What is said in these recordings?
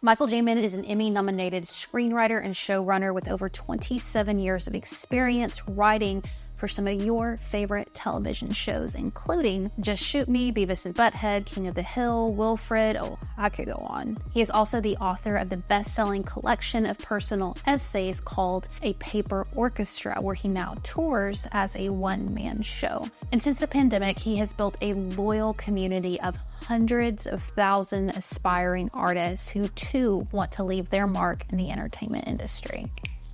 Michael Jamin is an Emmy-nominated screenwriter and showrunner with over 27 years of experience writing for some of your favorite television shows, including Just Shoot Me, Beavis and Butt-Head, King of the Hill, Wilfred. Oh, I could go on. He is also the author of the best-selling collection of personal essays called A Paper Orchestra, where he now tours as a one-man show. And since the pandemic, he has built a loyal community of hundreds of thousands aspiring artists who too want to leave their mark in the entertainment industry.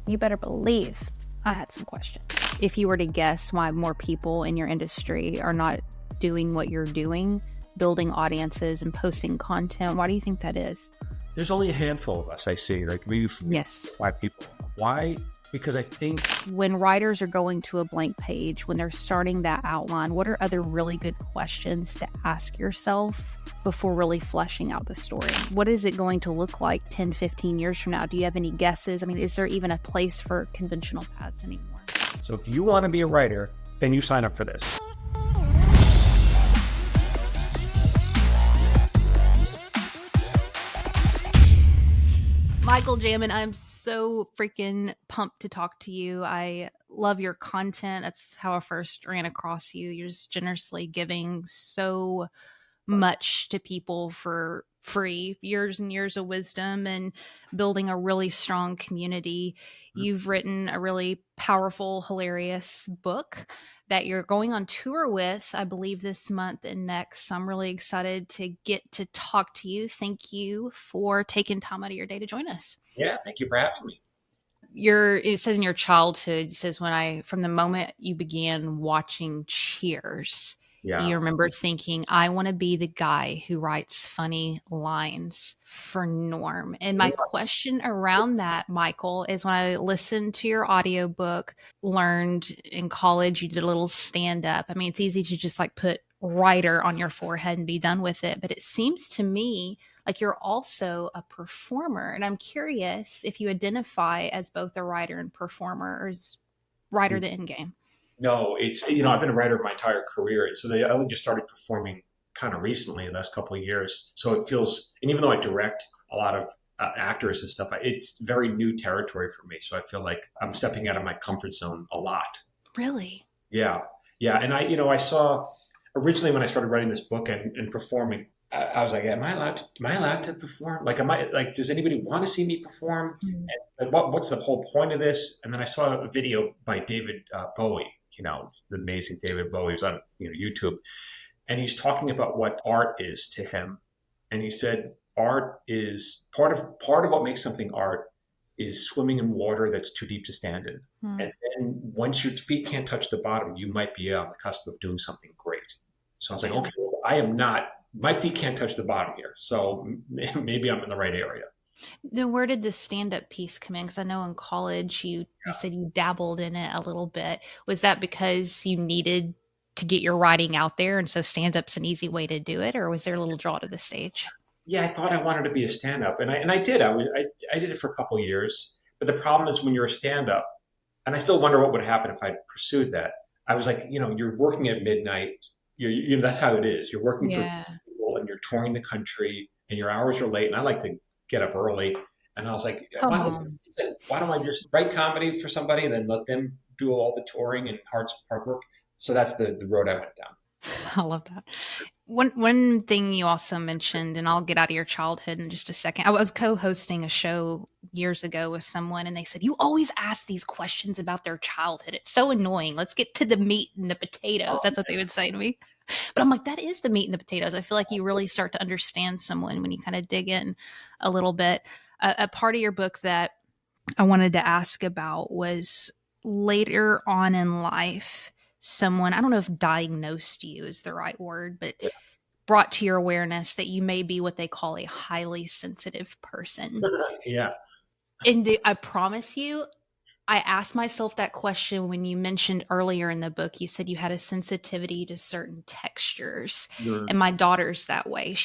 You better believe I had some questions. If you were to guess why more people in your industry are not doing what you're doing, building audiences and posting content, why do you think that is? There's only a handful of us, I see, like maybe 5 people. Why? Because I think when writers are going to a blank page, when they're starting that outline, what are other really good questions to ask yourself before really fleshing out the story? What is it going to look like 10, 15 years from now? Do you have any guesses? I mean, is there even a place for conventional paths anymore? so. If you want to be a writer, then you sign up for this. Michael Jamin, I'm so freaking pumped to talk to you. I love your content. That's how I first ran across you. You're just generously giving so much to people for free, years and years of wisdom and building a really strong community. You've written a really powerful, hilarious book that you're going on tour with, I believe, this month and next. So I'm really excited to get to talk to you. Thank you for taking time out of your day to join us. Yeah, thank you for having me. It says in your childhood, it says from the moment you began watching Cheers, you remember thinking, I want to be the guy who writes funny lines for Norm. And my question around that, Michael, is when I listened to your audiobook, learned in college, you did a little stand-up. I mean, it's easy to just like put writer on your forehead and be done with it. But it seems to me like you're also a performer. And I'm curious if you identify as both a writer and performer, or is writer the end game? No, it's, I've been a writer my entire career. So I only just started performing kind of recently, the last couple of years. So it feels, and even though I direct a lot of actors and stuff, it's very new territory for me. So I feel like I'm stepping out of my comfort zone a lot. Really? Yeah. Yeah. And I saw originally when I started writing this book and performing, I was like, am I allowed to perform? Like, does anybody want to see me perform? Mm-hmm. And what's the whole point of this? And then I saw a video by David Bowie, the amazing David Bowie. He was on YouTube, and he's talking about what art is to him. And he said, art is part of what makes something art is swimming in water that's too deep to stand in. Mm-hmm. And then once your feet can't touch the bottom, you might be on the cusp of doing something great. So I was like, okay, well, I am not. My feet can't touch the bottom here. So maybe I'm in the right area. Then where did the stand-up piece come in? Because I know in college you said you dabbled in it a little bit. Was that because you needed to get your writing out there and so stand-up's an easy way to do it? Or was there a little draw to the stage? Yeah, I thought I wanted to be a stand-up. And I did. I did it for a couple of years. But the problem is when you're a stand-up, and I still wonder what would happen if I pursued that. I was like, you're working at midnight. That's how it is. You're working for people and you're touring the country and your hours are late. And I like to get up early. And I was like, why don't I just write comedy for somebody and then let them do all the touring and hard work? So that's the road I went down. I love that. One thing you also mentioned, and I'll get out of your childhood in just a second. I was co-hosting a show years ago with someone, and they said, you always ask these questions about their childhood. It's so annoying. Let's get to the meat and the potatoes. That's what they would say to me. But I'm like, that is the meat and the potatoes. I feel like you really start to understand someone when you kind of dig in a little bit. A part of your book that I wanted to ask about was later on in life, someone, I don't know if diagnosed you is the right word, but brought to your awareness that you may be what they call a highly sensitive person. Yeah. And I promise you, I asked myself that question when you mentioned earlier in the book, you said you had a sensitivity to certain textures. Yeah. And my daughter's that way.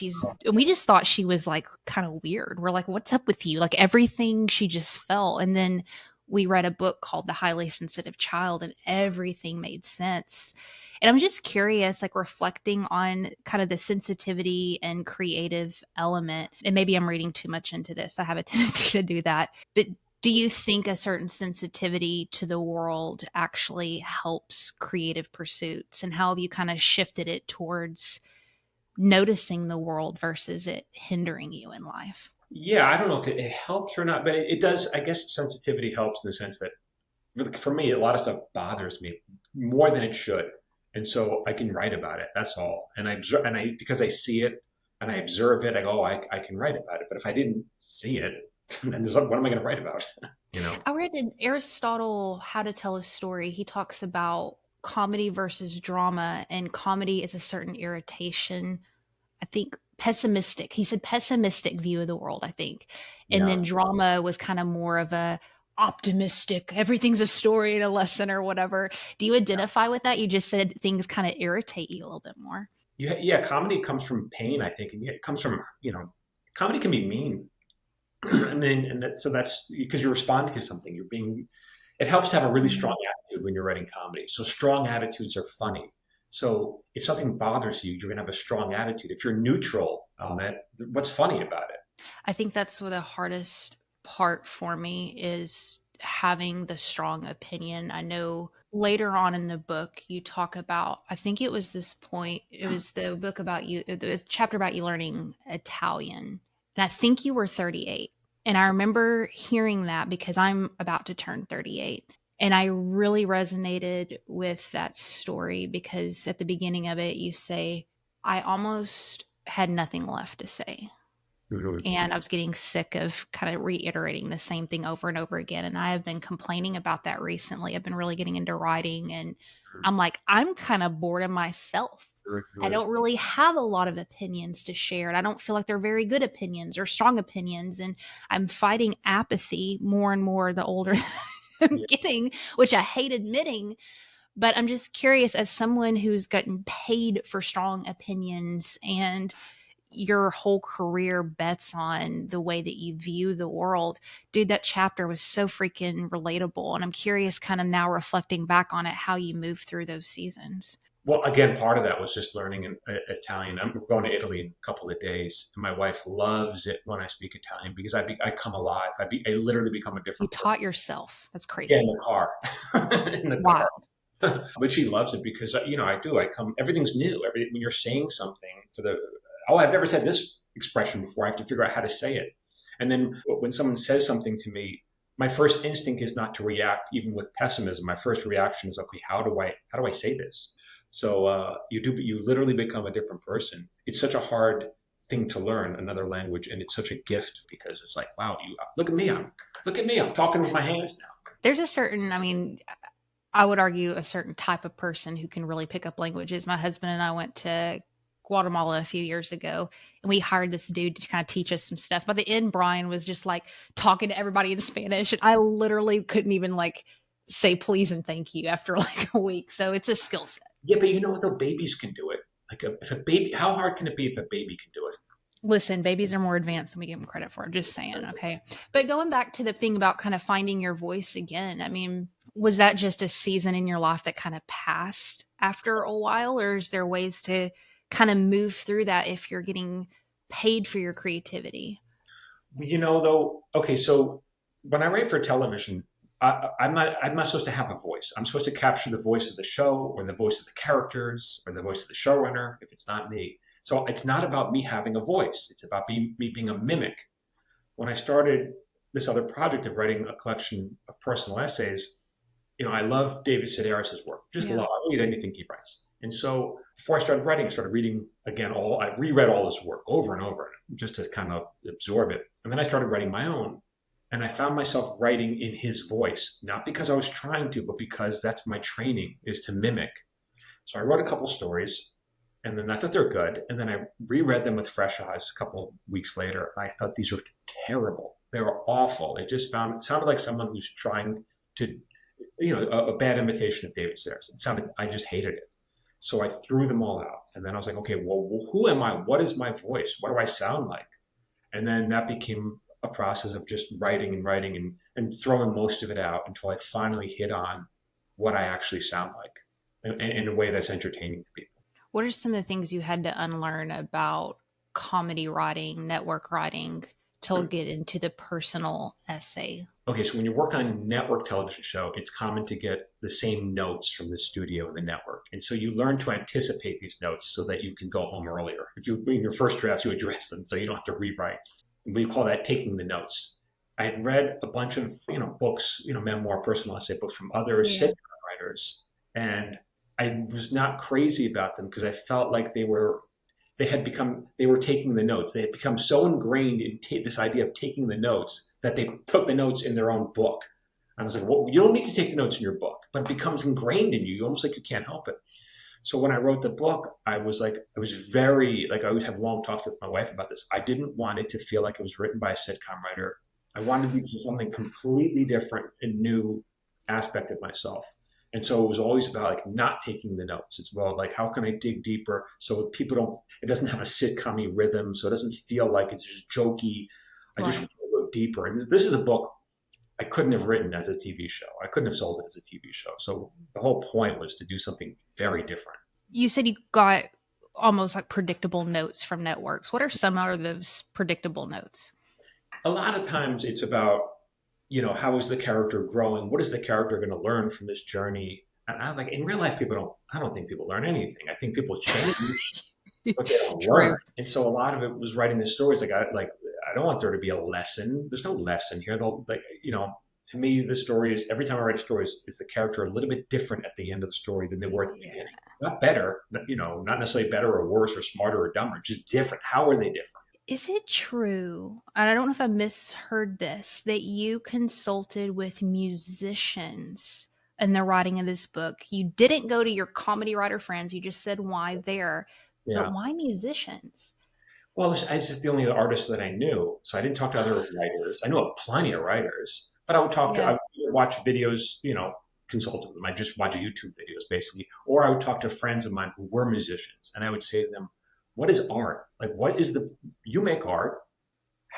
We just thought she was like kind of weird. We're like, what's up with you? Like everything she just felt. And then we read a book called The Highly Sensitive Child, and everything made sense. And I'm just curious, like reflecting on kind of the sensitivity and creative element. And maybe I'm reading too much into this. I have a tendency to do that. But do you think a certain sensitivity to the world actually helps creative pursuits? And how have you kind of shifted it towards noticing the world versus it hindering you in life? Yeah, I don't know if it helps or not, but it does. I guess sensitivity helps in the sense that for me, a lot of stuff bothers me more than it should, and so I can write about it. That's all. And I observe, and I because I see it and I observe it, I go, oh, I can write about it. But if I didn't see it, then what am I going to write about? You know? I read in Aristotle, How to Tell a Story. He talks about comedy versus drama, and comedy is a certain irritation. I think pessimistic. He said pessimistic view of the world, I think. And Yeah. then drama was kind of more of a optimistic, everything's a story and a lesson or whatever. Do you identify with that? You just said things kind of irritate you a little bit more. Yeah, comedy comes from pain, I think, and it comes from comedy can be mean, so that's because you're responding to something. You're being. It helps to have a really strong attitude when you're writing comedy. So strong attitudes are funny. So if something bothers you, you're gonna have a strong attitude. If you're neutral on it, what's funny about it? I think that's the hardest part for me is having the strong opinion. I know later on in the book you talk about, I think it was this point, it was the book about you, the chapter about you learning Italian. And I think you were 38. And I remember hearing that because I'm about to turn 38. And I really resonated with that story because at the beginning of it, you say, I almost had nothing left to say. And I was getting sick of kind of reiterating the same thing over and over again. And I have been complaining about that recently. I've been really getting into writing and I'm like, I'm kind of bored of myself. I don't really have a lot of opinions to share. And I don't feel like they're very good opinions or strong opinions. And I'm fighting apathy more and more the older I'm getting, which I hate admitting. But I'm just curious, as someone who's gotten paid for strong opinions and your whole career bets on the way that you view the world, dude, that chapter was so freaking relatable. And I'm curious, kind of now reflecting back on it, how you move through those seasons. Well, again, part of that was just learning Italian. I'm going to Italy in a couple of days. And my wife loves it when I speak Italian because I come alive. I literally become a You different person. taught yourself. That's crazy. Yeah, in the car. In the car. But she loves it because I do. Everything's new. When you're saying something I've never said this expression before. I have to figure out how to say it. And then when someone says something to me, my first instinct is not to react even with pessimism. My first reaction is, okay, how do I say this? So you literally become a different person. It's such a hard thing to learn another language, and it's such a gift because it's like, wow, look at me, I'm talking with my hands now. There's a certain, I would argue a certain type of person who can really pick up languages. My husband and I went to Guatemala a few years ago and we hired this dude to kind of teach us some stuff. By the end, Brian was just like talking to everybody in Spanish. And I literally couldn't even say please and thank you after a week. So it's a skill set. Yeah, but you know what though? Babies can do it. If a baby, how hard can it be if a baby can do it? Listen, babies are more advanced than we give them credit for. I'm just saying. Okay. But going back to the thing about kind of finding your voice again, was that just a season in your life that kind of passed after a while, or is there ways to kind of move through that if you're getting paid for your creativity? Though, okay, so when I write for television, I'm not supposed to have a voice. I'm supposed to capture the voice of the show or the voice of the characters or the voice of the showrunner if it's not me. So it's not about me having a voice. It's about me being a mimic. When I started this other project of writing a collection of personal essays, I love David Sedaris's work. Just love. I read anything he writes. And so before I started writing, I started reading again. I reread all his work over and over just to kind of absorb it. And then I started writing my own. And I found myself writing in his voice, not because I was trying to, but because that's my training is to mimic. So I wrote a couple stories and then I thought they're good. And then I reread them with fresh eyes a couple weeks later. And I thought these were terrible. They were awful. It sounded like someone who's trying to, a bad imitation of David Sedaris. I just hated it. So I threw them all out. And then I was like, okay, well, who am I? What is my voice? What do I sound like? And then that became a process of just writing and writing and throwing most of it out until I finally hit on what I actually sound like in a way that's entertaining to people. What are some of the things you had to unlearn about comedy writing, network writing, to get into the personal essay? Okay, so when you work on a network television show, it's common to get the same notes from the studio and the network. And so you learn to anticipate these notes so that you can go home earlier. If you in your first drafts, you address them so you don't have to rewrite. We call that taking the notes. I had read a bunch of books, memoir, personal essay books from other Yeah. sitcom writers, and I was not crazy about them because I felt like they were taking the notes. They had become so ingrained in this idea of taking the notes that they took the notes in their own book. I was like, well, you don't need to take the notes in your book, but it becomes ingrained in you, almost like you can't help it. So when I wrote the book, I was very, I would have long talks with my wife about this. I didn't want it to feel like it was written by a sitcom writer. I wanted to be something completely different and new aspect of myself. And so it was always about not taking the notes. It's about how can I dig deeper so it doesn't have a sitcom-y rhythm, so it doesn't feel like it's just jokey. I just Right. want to go deeper. And this is a book I couldn't have written as a TV show. I couldn't have sold it as a TV show. So the whole point was to do something very different. You said you got almost like predictable notes from networks. What are some of those predictable notes? A lot of times it's about, how is the character growing? What is the character going to learn from this journey? And I was like, in real life, I don't think people learn anything. I think people change, but they don't True. learn. And so a lot of it was writing the stories. I don't want there to be a lesson. There's no lesson here. To me, the story is every time I write stories, is the character a little bit different at the end of the story than they were at the beginning. Not better, not necessarily better or worse or smarter or dumber, just different. How are they different? Is it true, and I don't know if I misheard this, that you consulted with musicians in the writing of this book? You didn't go to your comedy writer friends. You just said why there, but Yeah. why musicians? Well, I was just the only artist that I knew, so I didn't talk to other writers. I know of plenty of writers, but I Yeah. would watch videos, consult with them. I just watch YouTube videos basically, or I would talk to friends of mine who were musicians, and I would say to them, "What is art? You make art?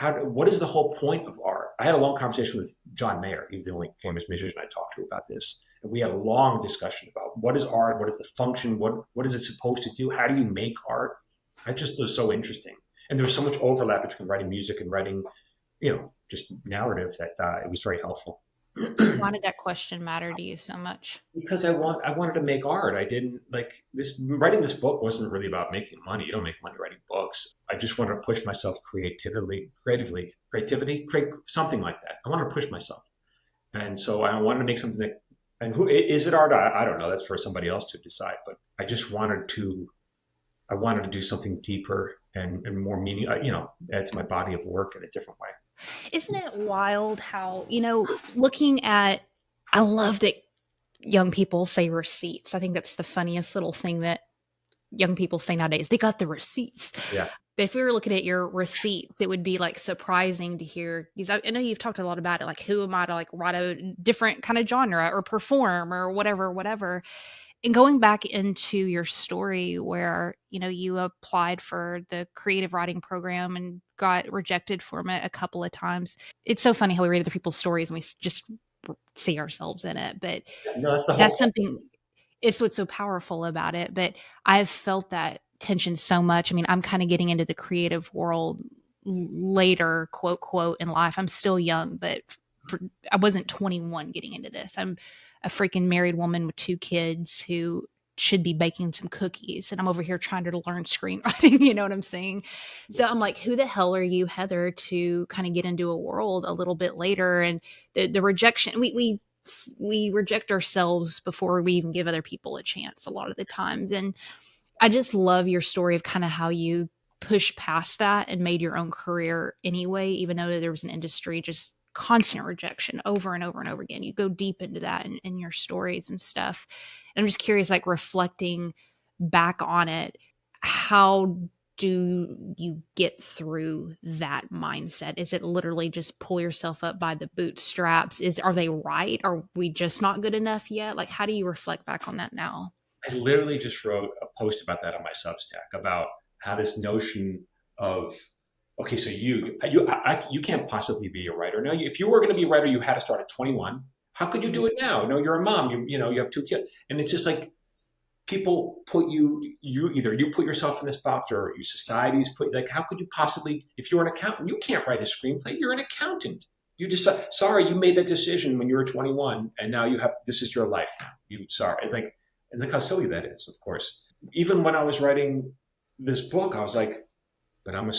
What is the whole point of art?" I had a long conversation with John Mayer. He was the only famous musician I talked to about this, and we had a long discussion about what is art, what is the function, what is it supposed to do, how do you make art? I just was so interesting. And there was so much overlap between writing music and writing, just narrative that it was very helpful. Why did that question matter to you so much? Because I wanted to make art. I didn't like this writing this book wasn't really about making money. You don't make money writing books. I just wanted to push myself creativity, create something like that. I wanted to push myself. And so I wanted to make something that, and who is it art? I don't know. That's for somebody else to decide. But I wanted to do something deeper and more meaning, add to my body of work in a different way. Isn't it wild how, looking at, I love that young people say receipts. I think that's the funniest little thing that young people say nowadays. They got the receipts. Yeah. But if we were looking at your receipts, it would be surprising to hear, because I know you've talked a lot about it, who am I to write a different kind of genre or perform or whatever. And going back into your story where, you applied for the creative writing program and got rejected from it a couple of times. It's so funny how we read other people's stories and we just see ourselves in it. But No, that's the whole that's something, it's what's so powerful about it. But I've felt that tension so much. I mean, I'm kind of getting into the creative world later, quote, in life. I'm still young, but I wasn't 21 getting into this. I'm a freaking married woman with 2 kids who should be baking some cookies. And I'm over here trying to learn screenwriting. You know what I'm saying? So I'm like, who the hell are you, Heather, to kind of get into a world a little bit later? And the rejection, we reject ourselves before we even give other people a chance a lot of the times. And I just love your story of kind of how you pushed past that and made your own career anyway, even though there was an industry just constant rejection over and over and over again. You go deep into that in your stories and stuff. And I'm just curious, reflecting back on it, how do you get through that mindset? Is it literally just pull yourself up by the bootstraps? Are they right? Are we just not good enough yet? How do you reflect back on that now? I literally just wrote a post about that on my Substack about how this notion of Okay, so you can't possibly be a writer. Now, if you were going to be a writer, you had to start at 21. How could you do it now? No, you're a mom. You have two kids, and it's just like people put you either you put yourself in this box or you society's put like how could you possibly if you're an accountant you can't write a screenplay. You're an accountant. You just sorry you made that decision when you were 21 and now you have this is your life now. You sorry it's like and look how silly that is. Of course, even when I was writing this book, I was like, but I'm a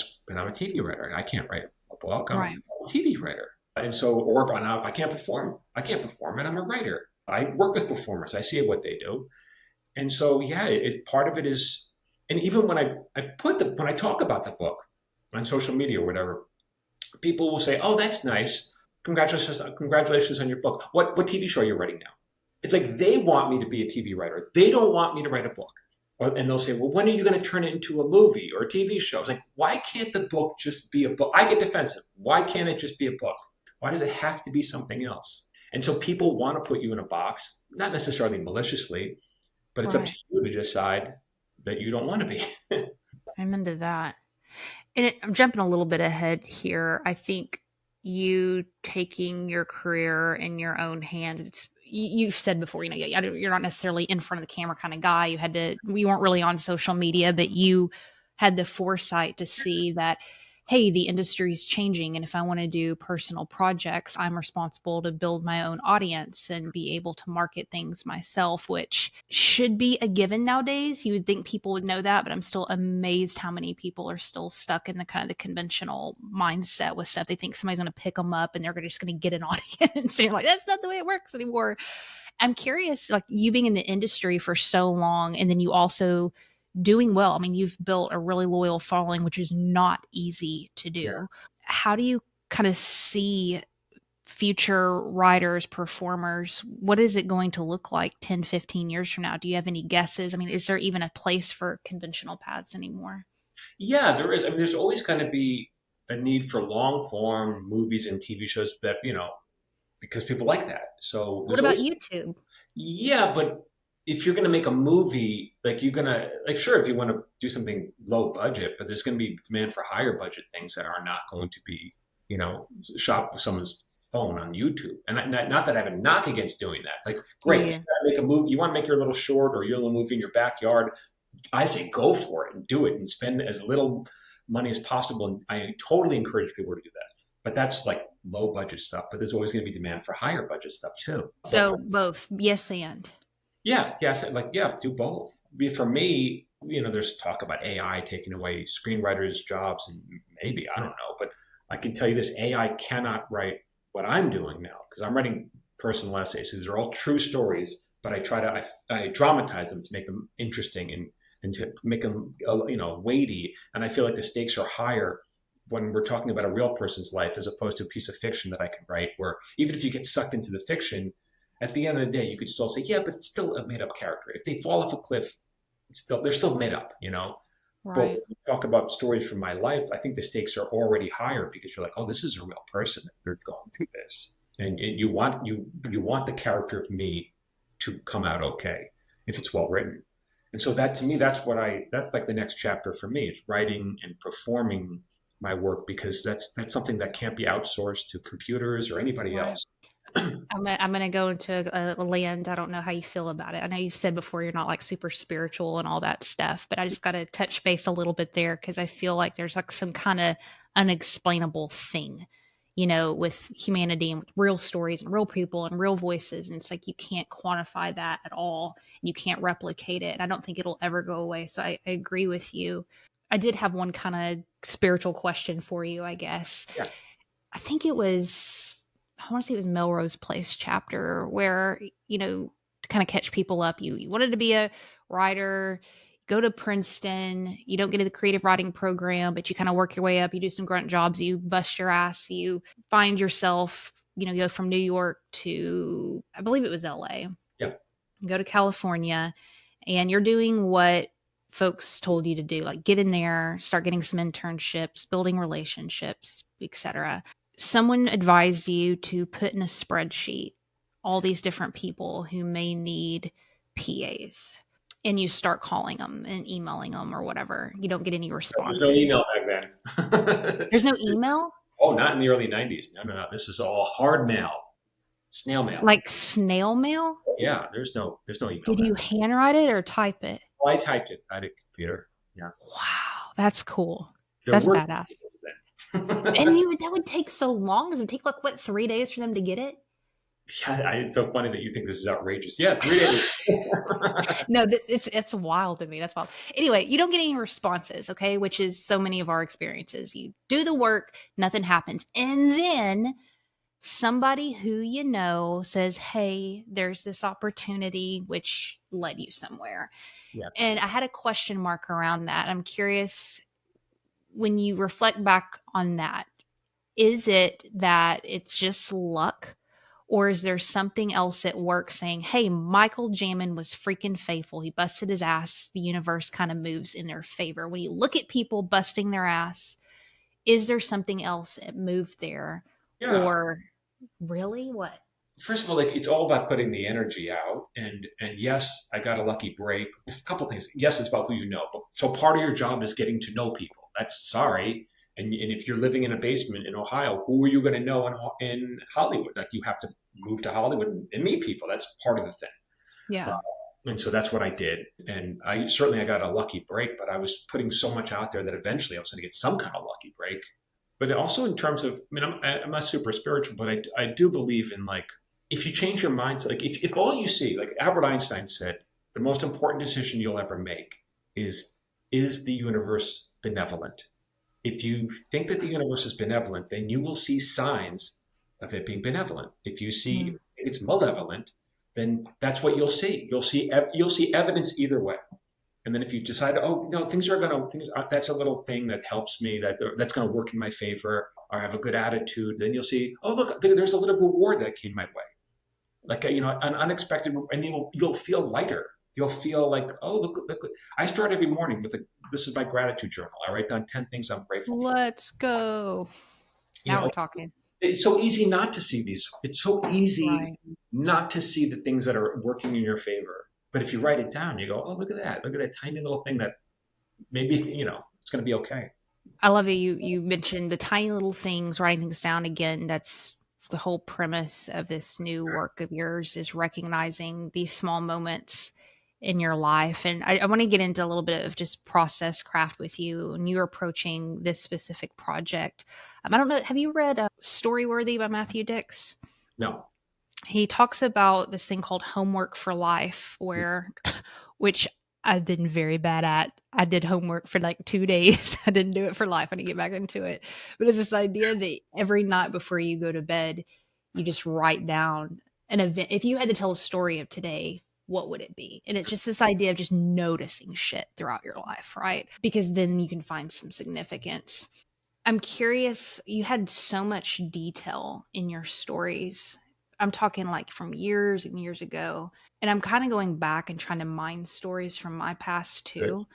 TV writer. I can't write a book. I'm Right. a TV writer. And so, or I can't perform. I can't perform, and I'm a writer. I work with performers. I see what they do, and so yeah, part of it is, and even when when I talk about the book on social media or whatever, people will say, "Oh, that's nice. Congratulations on your book. What TV show are you writing now?" It's like they want me to be a TV writer. They don't want me to write a book. And they'll say, well, when are you going to turn it into a movie or a TV show? It's like, why can't the book just be a book? I get defensive. Why can't it just be a book? Why does it have to be something else? And so people want to put you in a box, not necessarily maliciously, but it's up to Right. you to decide that you don't want to be. I'm into that. And I'm jumping a little bit ahead here. I think you taking your career in your own hands. You've said before, you're not necessarily in front of the camera kind of guy. We weren't really on social media, but you had the foresight to see that, hey, the industry's changing. And if I want to do personal projects, I'm responsible to build my own audience and be able to market things myself, which should be a given nowadays. You would think people would know that, but I'm still amazed how many people are still stuck in the kind of the conventional mindset with stuff. They think somebody's going to pick them up and they're just going to get an audience. And you're like, that's not the way it works anymore. I'm curious, like you being in the industry for so long, and then you also doing well. I mean, you've built a really loyal following, which is not easy to Yeah. do. How do you kind of see future writers, performers? What is it going to look like 10, 15 years from now? Do you have any guesses? I mean, is there even a place for conventional paths anymore? Yeah, there is. I mean, there's always going to be a need for long form movies and TV shows that, because people like that. So What there's about always YouTube? Yeah, but if you're going to make a movie, like you're going to, like, sure, if you want to do something low budget, but there's going to be demand for higher budget things that are not going to be, shot with someone's phone on YouTube. And not that I have a knock against doing that. Like, great, you Yeah. gotta make a movie. You want to make your little short or your little movie in your backyard. I say go for it and do it and spend as little money as possible. And I totally encourage people to do that. But that's like low budget stuff. But there's always going to be demand for higher budget stuff too. But So both, yes and. yeah, yes, like yeah, do both. For me, there's talk about AI taking away screenwriters' jobs, and maybe I don't know, but I can tell you this: AI cannot write what I'm doing now because I'm writing personal essays. These are all true stories, but I dramatize them to make them interesting and to make them weighty. And I feel like the stakes are higher when we're talking about a real person's life as opposed to a piece of fiction that I can write. Where even if you get sucked into the fiction at the end of the day, you could still say, yeah, but it's still a made up character. If they fall off a cliff, they're still made up. But when Right. you talk about stories from my life, I think the stakes are already higher because you're like, oh, this is a real person. They're going through this, and you want the character of me to come out okay if it's well written. And so that to me, that's like the next chapter for me. It's writing and performing my work because that's something that can't be outsourced to computers or anybody Right. else. I'm gonna go into a land. I don't know how you feel about it. I know you've said before you're not like super spiritual and all that stuff, but I just got to touch base a little bit there because I feel like there's like some kind of unexplainable thing, with humanity and with real stories and real people and real voices, and it's like you can't quantify that at all. You can't replicate it, and I don't think it'll ever go away. So I agree with you. I did have one kind of spiritual question for you, I guess. Yeah. I think it was, I want to say it was Melrose Place chapter where, to kind of catch people up, you wanted to be a writer, go to Princeton, you don't get into the creative writing program, but you kind of work your way up, you do some grunt jobs, you bust your ass, you find yourself, go from New York to, I believe it was LA, Yeah. go to California, and you're doing what folks told you to do, like get in there, start getting some internships, building relationships, etc. Someone advised you to put in a spreadsheet all these different people who may need PAs. and you start calling them and emailing them or whatever. You don't get any There's no responses. email back then. There's no email? Oh, not in the early 90s. No. This is all hard mail, snail mail. Like snail mail? Yeah, there's no email. Did you handwrite it or type it? Oh, I typed it at a computer. Yeah. Wow, that's cool. There That's were badass. then. And that would take so long. Does it take like what, 3 days for them to get it? Yeah, it's so funny that you think this is outrageous. Yeah, 3 days. No, it's wild to me. That's wild. Anyway, you don't get any responses, okay? Which is so many of our experiences. You do the work, nothing happens. And then somebody who you know says, hey, there's this opportunity which led you somewhere. Yeah. And I had a question mark around that. I'm curious, when you reflect back on that, is it that it's just luck? Or is there something else at work saying, hey, Michael Jamin was freaking faithful. He busted his ass. The universe kind of moves in their favor. When you look at people busting their ass, is there something else that moved there? Yeah. Or really what? First of all, like, it's all about putting the energy out. And yes, I got a lucky break. A couple things. Yes, it's about who you know. So part of your job is getting to know people. That's sorry. And if you're living in a basement in Ohio, who are you going to know in Hollywood? Like, you have to move to Hollywood and meet people. That's part of the thing. Yeah. And so that's what I did. And I got a lucky break, but I was putting so much out there that eventually I was going to get some kind of lucky break. But also in terms of, I mean, I'm not super spiritual, but I do believe in, like, if you change your mindset, like if all you see, like Albert Einstein said, the most important decision you'll ever make is the universe benevolent? If you think that the universe is benevolent, then you will see signs of it being benevolent. If you see it's malevolent, then that's what you'll see. You'll see evidence either way. And then if you decide, oh no, that's a little thing that helps me, that's going to work in my favor, or I have a good attitude, then you'll see, oh look, there's a little reward that came my way, like an unexpected, and you'll feel lighter. You'll feel like, oh, look. I start every morning with this is my gratitude journal. I write down 10 things I'm grateful for. Let's go. Now we're talking. It's so easy not to see these. It's so easy not to see the things that are working in your favor. But if you write it down, you go, oh, look at that. Look at that tiny little thing that maybe, it's going to be okay. I love it. You mentioned the tiny little things, writing things down again. That's the whole premise of this new work of yours, is recognizing these small moments in your life. And I want to get into a little bit of just process craft with you when you're approaching this specific project. I don't know, have you read Storyworthy by Matthew Dix? No. He talks about this thing called homework for life, which I've been very bad at. I did homework for like 2 days. I didn't do it for life. I need to get back into it. But it's this idea that every night before you go to bed, you just write down an event. If you had to tell a story of today, what would it be? And it's just this idea of just noticing shit throughout your life, right? Because then you can find some significance. I'm curious, you had so much detail in your stories. I'm talking like from years and years ago. And I'm kind of going back and trying to mine stories from my past too. Right.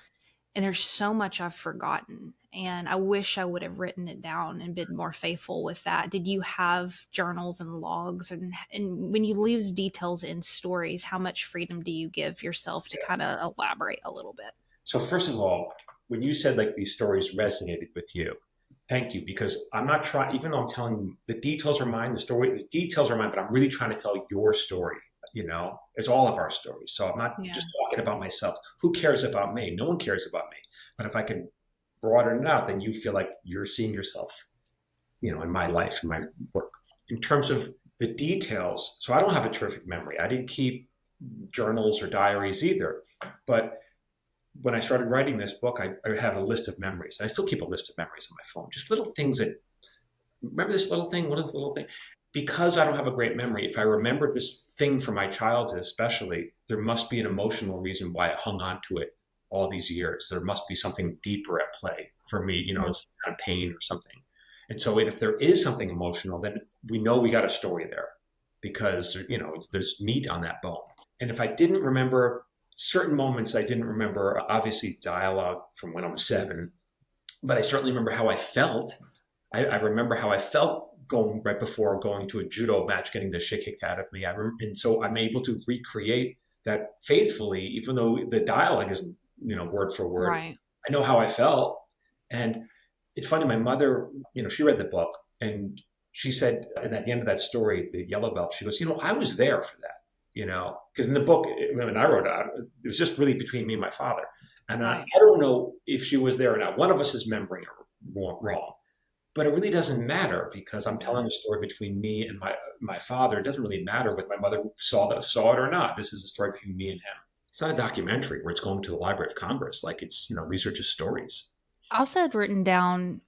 And there's so much I've forgotten. And I wish I would have written it down and been more faithful with that. Did you have journals and logs? And when you leave details in stories, how much freedom do you give yourself to kind of elaborate a little bit? So first of all, when you said like these stories resonated with you, thank you, because I'm not trying, even though I'm telling you the details are mine, the details are mine, but I'm really trying to tell your story. It's all of our stories. So I'm not just talking about myself. Who cares about me? No one cares about me. But if I can broaden it out, then you feel like you're seeing yourself, in my life, in my work. In terms of the details, so I don't have a terrific memory. I didn't keep journals or diaries either. But when I started writing this book, I had a list of memories. I still keep a list of memories on my phone. Just little things remember this little thing? What is the little thing? Because I don't have a great memory, if I remember this thing from my childhood especially, there must be an emotional reason why I hung on to it all these years. There must be something deeper at play for me, it's kind of pain or something. And so if there is something emotional, then we know we got a story there because, there's meat on that bone. And if I didn't remember certain moments, I didn't remember, obviously, dialogue from when I was 7, but I certainly remember how I felt. I remember how I felt going right before going to a judo match, getting the shit kicked out of me. And so I'm able to recreate that faithfully, even though the dialogue isn't, word for word, Right. I know how I felt. And it's funny, my mother, she read the book, and she said, and at the end of that story, the yellow belt, she goes, I was there for that, because in the book, when I wrote out, it was just really between me and my father. And Right. I don't know if she was there or not. One of us is remembering it wrong. But it really doesn't matter because I'm telling a story between me and my father. It doesn't really matter whether my mother saw it or not. This is a story between me and him. It's not a documentary where it's going to the Library of Congress. Like it's, these are just stories. I also had written down,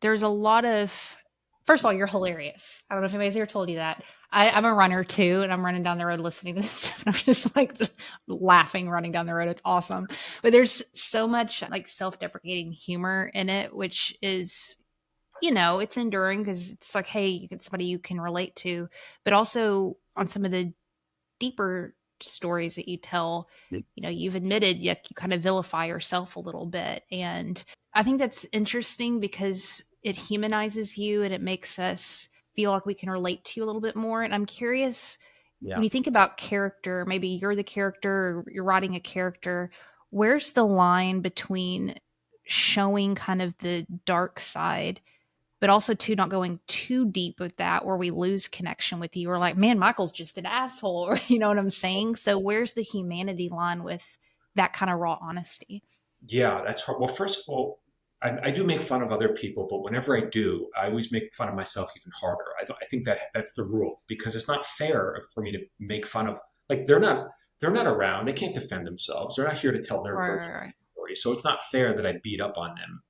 there's a lot of, first of all, you're hilarious. I don't know if anybody's ever told you that. I'm a runner too, and I'm running down the road listening to this. And I'm just like laughing, running down the road. It's awesome. But there's so much like self-deprecating humor in it, which is, it's enduring because it's like, hey, you get somebody you can relate to, but also on some of the deeper stories that you tell, you've admitted you kind of vilify yourself a little bit. And I think that's interesting because it humanizes you and it makes us feel like we can relate to you a little bit more. And I'm curious, when you think about character, maybe you're the character or you're writing a character, where's the line between showing kind of the dark side, but also too not going too deep with that where we lose connection with you, or like, man, Michael's just an asshole, or you know what I'm saying? So where's the humanity line with that kind of raw honesty? Yeah, that's hard. Well, first of all, I do make fun of other people, but whenever I do, I always make fun of myself even harder. I think that's the rule because it's not fair for me to make fun of, like, they're not around. They can't defend themselves. They're not here to tell their version of the story. So it's not fair that I beat up on them.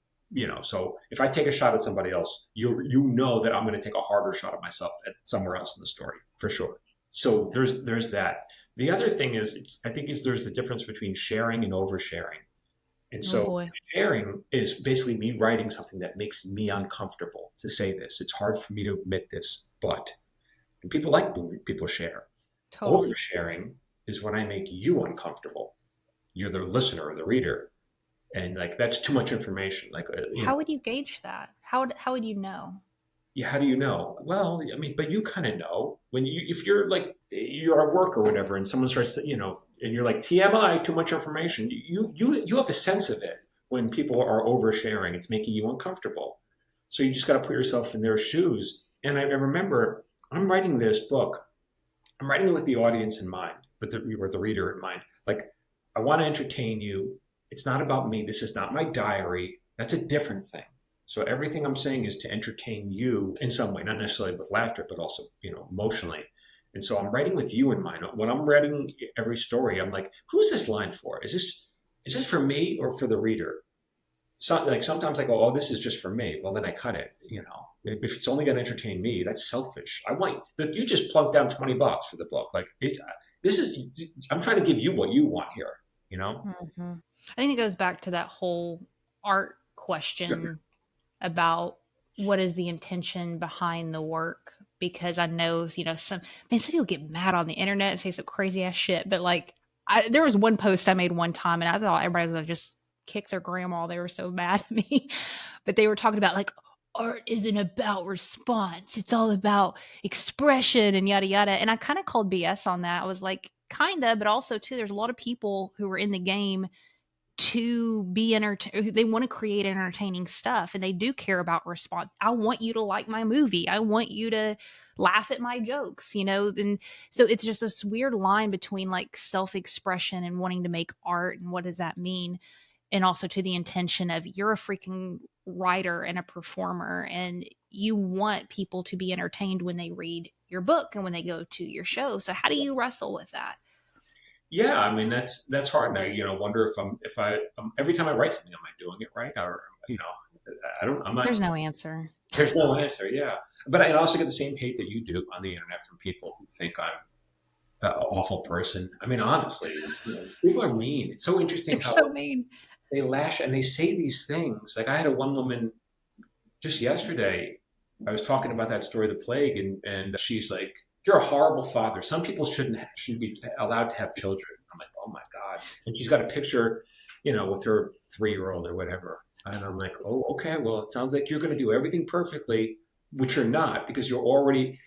So if I take a shot at somebody else, you know that I'm going to take a harder shot at myself at somewhere else in the story for sure. So there's that. The other thing is, I think there's the difference between sharing and oversharing. And so sharing is basically me writing something that makes me uncomfortable to say this. It's hard for me to admit this, but and people like when people share. Totally. Oversharing is when I make you uncomfortable. You're the listener or the reader. And like that's too much information. Like, how would you gauge that? How would you know? Yeah, how do you know? Well, I mean, but you kind of know when if you're like you're at work or whatever, and someone starts to, and you're like TMI, too much information. You have a sense of it when people are oversharing. It's making you uncomfortable. So you just got to put yourself in their shoes. And I remember I'm writing this book. I'm writing it with the audience in mind, with the reader in mind. Like I want to entertain you. It's not about me. This is not my diary. That's a different thing. So everything I'm saying is to entertain you in some way, not necessarily with laughter, but also, emotionally. And so I'm writing with you in mind. When I'm writing every story, I'm like, who's this line for? Is this for me or for the reader? So, like sometimes I go, oh, this is just for me. Well, then I cut it. If it's only going to entertain me, that's selfish. I want you just plunked down $20 for the book. Like I'm trying to give you what you want here. Mm-hmm. I think it goes back to that whole art question about what is the intention behind the work, because I know, some people get mad on the internet and say some crazy ass shit, but like there was one post I made one time and I thought everybody was going to just kick their grandma. They were so mad at me, but they were talking about like, art isn't about response. It's all about expression and yada, yada. And I kind of called BS on that. I was like, kind of, but also too, there's a lot of people who are in the game to be they want to create entertaining stuff and they do care about response. I want you to like my movie. I want you to laugh at my jokes, and so it's just this weird line between like self-expression and wanting to make art and what does that mean, and also to the intention of you're a freaking writer and a performer and you want people to be entertained when they read your book and when they go to your show. So how do you wrestle with that? Yeah, I mean that's hard. And I wonder if I every time I write something, am I doing it right? Or I don't. I'm not. There's no answer. There's no answer. Yeah, but I also get the same hate that you do on the internet from people who think I'm an awful person. I mean, honestly, people are mean. It's so interesting how so mean. They lash and they say these things. Like I had one woman just yesterday. I was talking about that story, the plague, and she's like, you're a horrible father. Some people shouldn't be allowed to have children. I'm like, oh my God. And she's got a picture, with her 3-year-old or whatever. And I'm like, oh, okay. Well, it sounds like you're going to do everything perfectly, which you're not, because you're already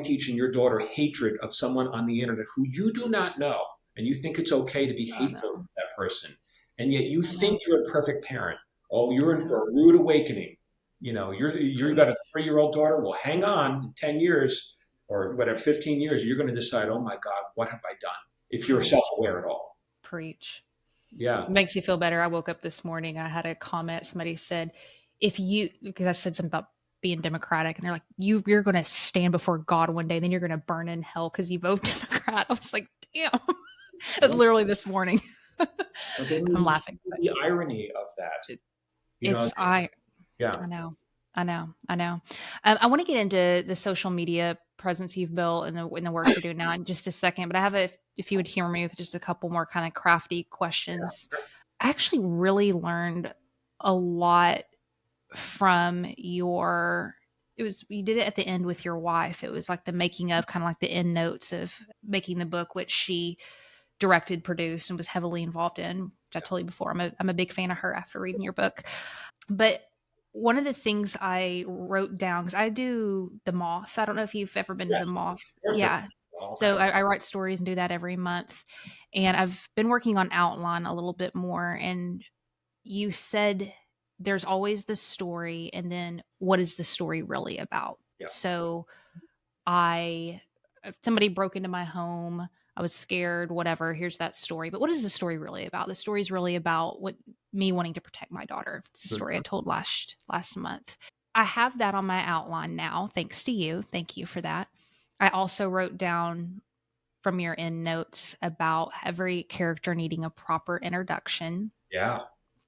teaching your daughter hatred of someone on the internet who you do not know. and you think it's okay to be Oh, hateful no. to that person, and yet you I know. think you're a perfect parent. Oh, you're in for a rude awakening. You've got a 3-year-old daughter. Well, hang on, in 10 years or whatever, 15 years, you're going to decide, oh my God, what have I done? If you're Preach. self-aware at all. Preach. Yeah. It makes you feel better. I woke up this morning. I had a comment. Somebody said, because I said something about being Democratic, and they're like, you're going to stand before God one day, then you're going to burn in hell because you vote Democrat. I was like, damn. That's Well, literally this morning. but then I'm you see laughing. the irony of that. It, You know, I yeah. know. I know. I know. I want to get into the social media presence you've built and the work you're doing now in just a second, but I have if you would hear me with just a couple more kind of crafty questions. I actually really learned a lot from you did it at the end with your wife. It was like the making of, kind of like the end notes of making the book, which she directed, produced, and was heavily involved in, which I told you before. I'm a big fan of her after reading your book. But one of the things I wrote down, because I do the Moth. I don't know if you've ever been to the Yes. Moth. Of course. Yeah. So I write stories and do that every month. And I've been working on outline a little bit more. And you said there's always the story, and then what is the story really about? Yeah. So if somebody broke into my home, I was scared, whatever, here's that story. But what is the story really about? The story is really about me wanting to protect my daughter. It's a story I told last month. I have that on my outline now, thanks to you. Thank you for that. I also wrote down from your end notes about every character needing a proper introduction. Yeah.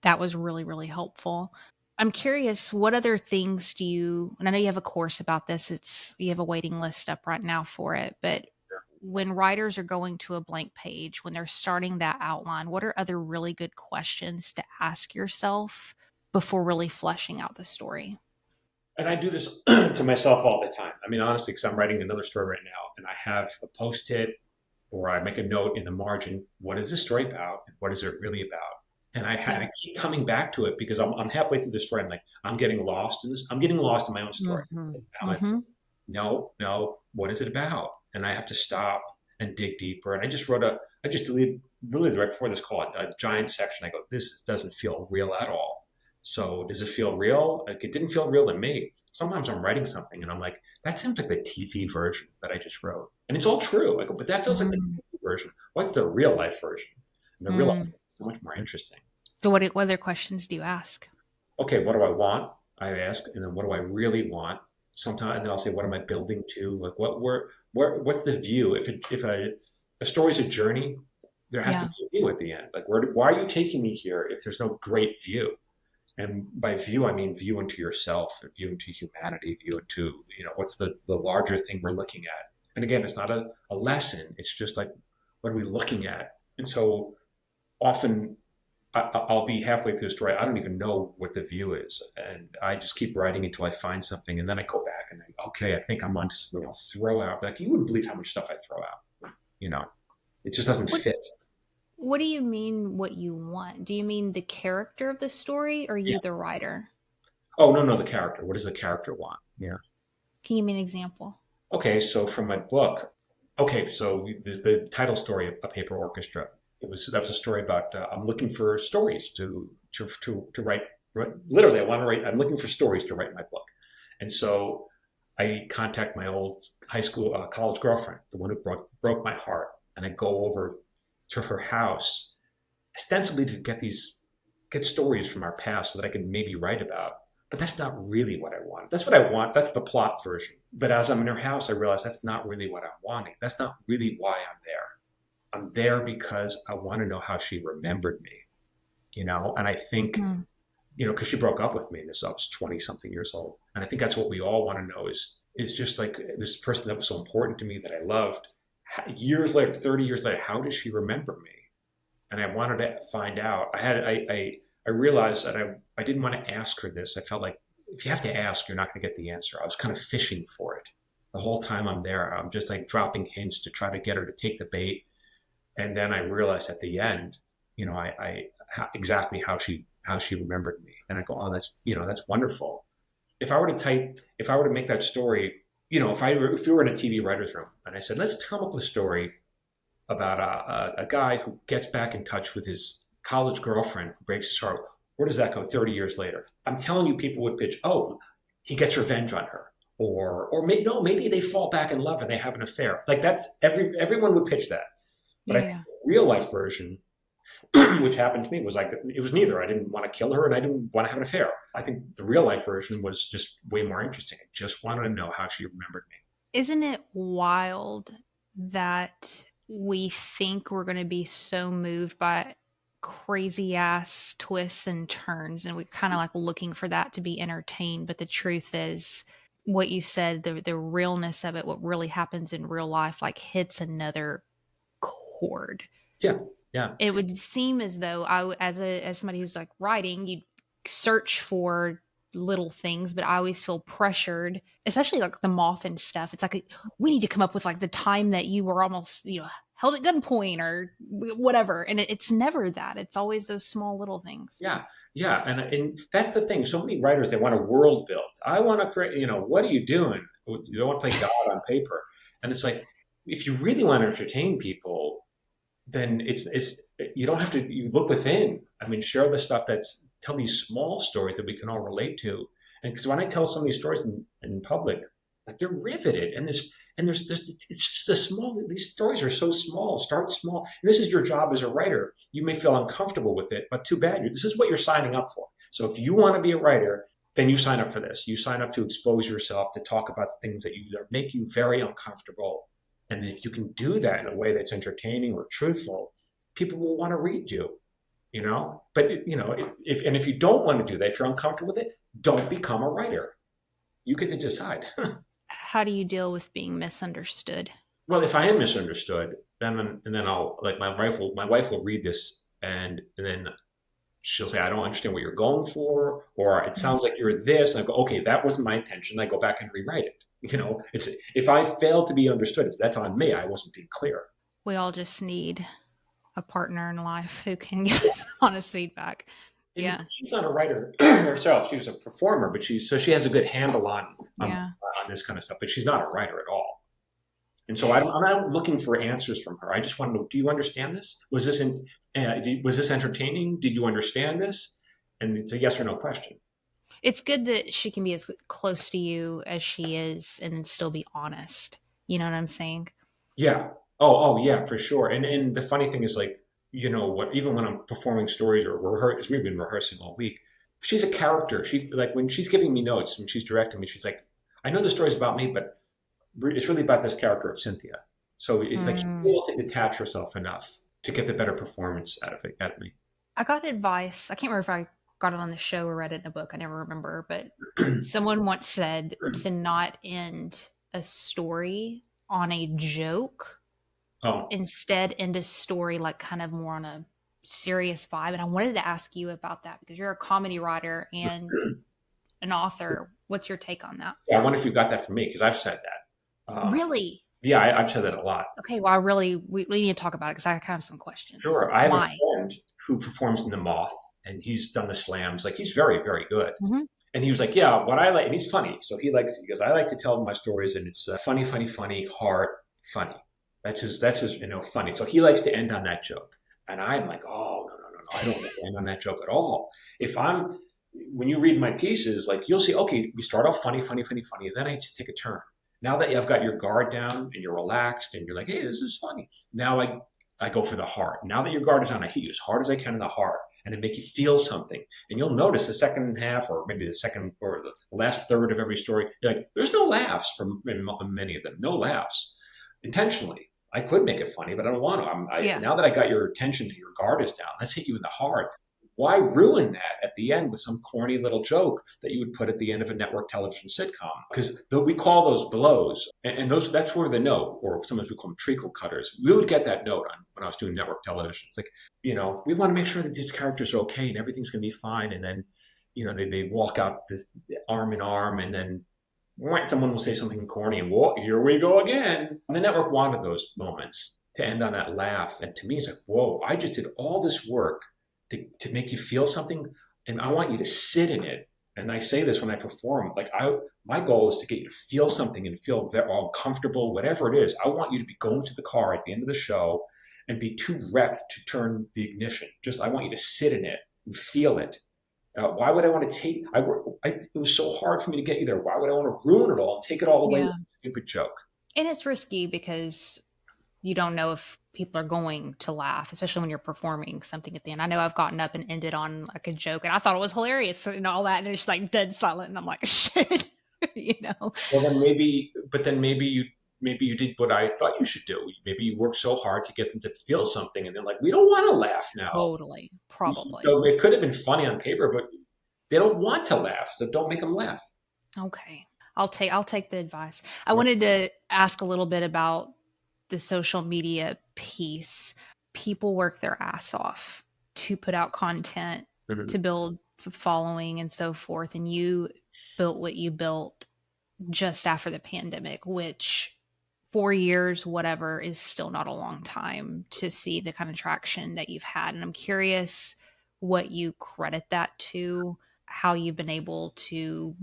That was really, really helpful. I'm curious, what other things and I know you have a course about this, you have a waiting list up right now for it, but when writers are going to a blank page, when they're starting that outline, what are other really good questions to ask yourself before really fleshing out the story? And I do this to myself all the time. I mean, honestly, because I'm writing another story right now, and I have a post-it or I make a note in the margin. What is this story about? And what is it really about? And I keep coming back to it because I'm halfway through the story. I'm like, I'm getting lost in this. I'm getting lost in my own story. Mm-hmm. I'm like, Mm-hmm. no, what is it about? And I have to stop and dig deeper. And I just deleted really right before this call, a giant section. I go, this doesn't feel real at all. So does it feel real? Like, it didn't feel real to me. Sometimes I'm writing something and I'm like, that seems like the TV version that I just wrote. And it's all true. I go, but that feels like the TV version. What's the real life version? And the real life is so much more interesting. So what other questions do you ask? Okay, what do I want? I ask, and then what do I really want? Sometimes, and then I'll say, what am I building to? Like, what's the view? If a story's a journey, there has to be a view at the end. Like, why are you taking me here if there's no great view? And by view, I mean view into yourself, view into humanity, view into, what's the larger thing we're looking at. And again, it's not a lesson. It's just like, what are we looking at? And so often I'll be halfway through the story. I don't even know what the view is. And I just keep writing until I find something. And then I go back and okay, I think I'm on, throw out. Like, you wouldn't believe how much stuff I throw out. It just doesn't fit. What do you mean what you want? Do you mean the character of the story or you, the writer? Oh, no, the character. What does the character want? Yeah. Can you give me an example? Okay, so from my book, so the title story of Paper Orchestra, that was a story about I'm looking for stories to write. Literally, I'm looking for stories to write my book. And so I contact my old college girlfriend, the one who broke my heart, and I go over to her house, ostensibly to get stories from our past so that I can maybe write about. But that's not really what I want. That's what I want. That's the plot version. But as I'm in her house, I realize that's not really what I'm wanting. That's not really why I'm there. I'm there because I want to know how she remembered me, And I think, because she broke up with me, and I was 20 something years old. And I think that's what we all want to know is just like, this person that was so important to me that I loved, years later, 30 years later, how does she remember me? And I wanted to find out. I realized that I didn't want to ask her this. I felt like if you have to ask, you're not going to get the answer. I was kind of fishing for it. The whole time I'm there, I'm just like dropping hints to try to get her to take the bait. And then I realized at the end, exactly how she remembered me. And I go, oh, that's wonderful. If I were to make that story, if we were in a TV writer's room and I said, let's come up with a story about a guy who gets back in touch with his college girlfriend who breaks his heart. Where does that go 30 years later? I'm telling you, people would pitch, oh, he gets revenge on her. No, maybe they fall back in love and they have an affair. Like that's everyone would pitch that. But I think Yeah. the real life version, which happened to me, was like it was neither. I didn't want to kill her and I didn't want to have an affair. I think the real life version was just way more interesting. I just wanted to know how she remembered me. Isn't it wild that we think we're going to be so moved by crazy ass twists and turns, and we're kind of like looking for that to be entertained? But the truth is, what you said, the realness of it, what really happens in real life, like hits another chord. Yeah, yeah, It would seem as though as somebody who's like writing, you search for little things, but I always feel pressured, especially like the moth and stuff. It's like we need to come up with like the time that you were almost, held at gunpoint or whatever, and it's never that. It's always those small little things. yeah, yeah. And that's the thing. So many writers, they want a world built. I want to create. What are you doing? You don't want to play God on paper. And it's like if you really want to entertain people, then it's you don't have to. You look within. I mean, share the stuff tell these small stories that we can all relate to. And because when I tell some of these stories in public, like they're riveted, and there's it's just a small. These stories are so small. Start small. And this is your job as a writer. You may feel uncomfortable with it, but too bad. This is what you're signing up for. So if you want to be a writer, then you sign up for this. You sign up to expose yourself, to talk about things that make you very uncomfortable. And if you can do that in a way that's entertaining or truthful, people will want to read you. But if you don't want to do that, if you're uncomfortable with it, don't become a writer. You get to decide. How do you deal with being misunderstood? Well, if I am misunderstood, then I'll like my wife will read this and then she'll say, I don't understand what you're going for, or it sounds like you're this. And I go, okay, that wasn't my intention. I go back and rewrite it. It's if I fail to be understood, that's on me. I wasn't being clear. We all just need a partner in life who can give us honest feedback. And Yeah. she's not a writer herself. She was a performer, but she has a good handle on this kind of stuff. But she's not a writer at all. And so I'm not looking for answers from her. I just want to know: do you understand this? Was this entertaining? Did you understand this? And it's a yes or no question. It's good that she can be as close to you as she is and still be honest. You know what I'm saying? Yeah. Oh, yeah, for sure. And the funny thing is, like, what? Even when I'm performing stories or because we've been rehearsing all week, she's a character. She like when she's giving me notes, when she's directing me, she's like, I know the story's about me, but it's really about this character of Cynthia. So it's like she's able to detach herself enough to get the better performance out of me. I got advice. I can't remember if I got it on the show or read it in a book. I never remember, but someone once said to not end a story on a joke. Oh, Instead end a story like kind of more on a serious vibe. And I wanted to ask you about that because you're a comedy writer and an author. What's your take on that? yeah. I wonder if you got that from me because I've said that. Really? Yeah, I've said that a lot. Okay. Well, we need to talk about it because I kind of have some questions. Sure. I have Why? a friend who performs in the Moth, and he's done the slams. Like he's very, very good. Mm-hmm. And he was like, yeah, what I like, and he's funny. So he goes, I like to tell my stories, and it's funny, funny, funny, heart, funny. That's his, funny. So he likes to end on that joke. And I'm like, oh, no. I don't like to end on that joke at all. When you read my pieces, like you'll see, okay, we start off funny, funny, funny, funny. And then I need to take a turn. Now that I've got your guard down and you're relaxed and you're like, hey, this is funny. Now I go for the heart. Now that your guard is down, I hit you as hard as I can in the heart and then make you feel something. And you'll notice the second half or maybe the second or the last third of every story, you're like, there's no laughs from many of them. No laughs. Intentionally. I could make it funny, but I don't want to. Now that I got your attention and your guard is down, let's hit you in the heart. Why ruin that at the end with some corny little joke that you would put at the end of a network television sitcom? Because we call those blows, and that's where the note, or sometimes we call them treacle cutters. We would get that note when I was doing network television. It's like, we want to make sure that these characters are okay and everything's going to be fine. And then, they walk out this arm in arm, and then someone will say something corny and here we go again. And the network wanted those moments to end on that laugh. And to me, it's like, whoa, I just did all this work to make you feel something. And I want you to sit in it. And I say this when I perform, like my goal is to get you to feel something and feel all comfortable, whatever it is. I want you to be going to the car at the end of the show and be too wrecked to turn the ignition. Just, I want you to sit in it and feel it. Why would I want to take, it was so hard for me to get you there. Why would I want to ruin it all and take it all away with Yeah. a stupid joke? And it's risky because you don't know if people are going to laugh, especially when you're performing something at the end. I know I've gotten up and ended on like a joke and I thought it was hilarious and all that. And it's just like dead silent. And I'm like, shit, you know? Well, then maybe you did what I thought you should do. Maybe you worked so hard to get them to feel something, and they're like, we don't want to laugh now. Totally. Probably. So it could have been funny on paper, but they don't want to laugh, so don't make them laugh. Okay. I'll take the advice. I wanted to ask a little bit about the social media piece. People work their ass off to put out content, to build following and so forth. And you built what you built just after the pandemic, which 4 years, whatever, is still not a long time to see the kind of traction that you've had. And I'm curious what you credit that to, how you've been able to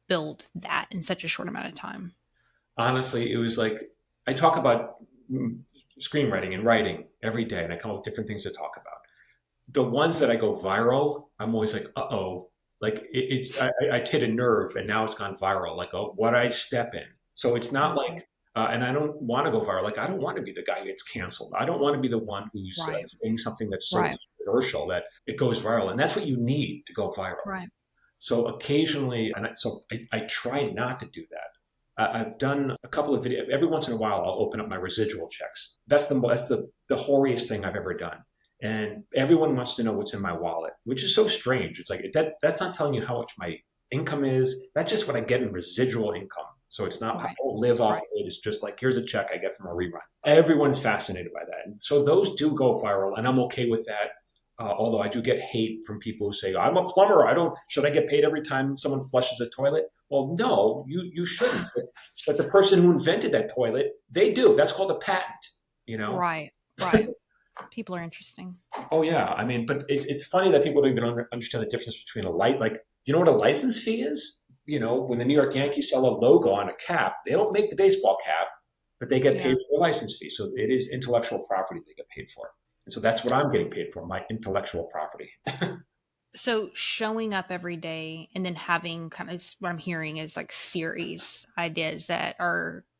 build that in such a short amount of time. Honestly, it was like, I talk about screenwriting and writing every day, and I come up with different things to talk about. The ones that I go viral, I'm always like, uh-oh, like I hit a nerve and now it's gone viral. Like, oh, what I step in. So it's not like, and I don't want to go viral. Like, I don't want to be the guy who gets canceled. I don't want to be the one who's saying something that's so controversial that it goes viral. And that's what you need to go viral. Right. So occasionally, I try not to do that. I've done a couple of videos. Every once in a while, I'll open up my residual checks. That's the hoariest thing I've ever done. And everyone wants to know what's in my wallet, which is so strange. It's like, that's not telling you how much my income is. That's just what I get in residual income. So it's not, I don't live off of it. It's just like, here's a check I get from a rerun. Everyone's fascinated by that. And so those do go viral, and I'm okay with that. Although I do get hate from people who say, I'm a plumber. Should I get paid every time someone flushes a toilet? Well, no, you shouldn't. But the person who invented that toilet, they do. That's called a patent, you know? Right. People are interesting. Oh, yeah. I mean, but it's funny that people don't even understand the difference between like, you know what a license fee is? You know, when the New York Yankees sell a logo on a cap, they don't make the baseball cap, but they get paid for a license fee. So it is intellectual property they get paid for. And so that's what I'm getting paid for, my intellectual property. So showing up every day and then having kind of what I'm hearing is like series ideas that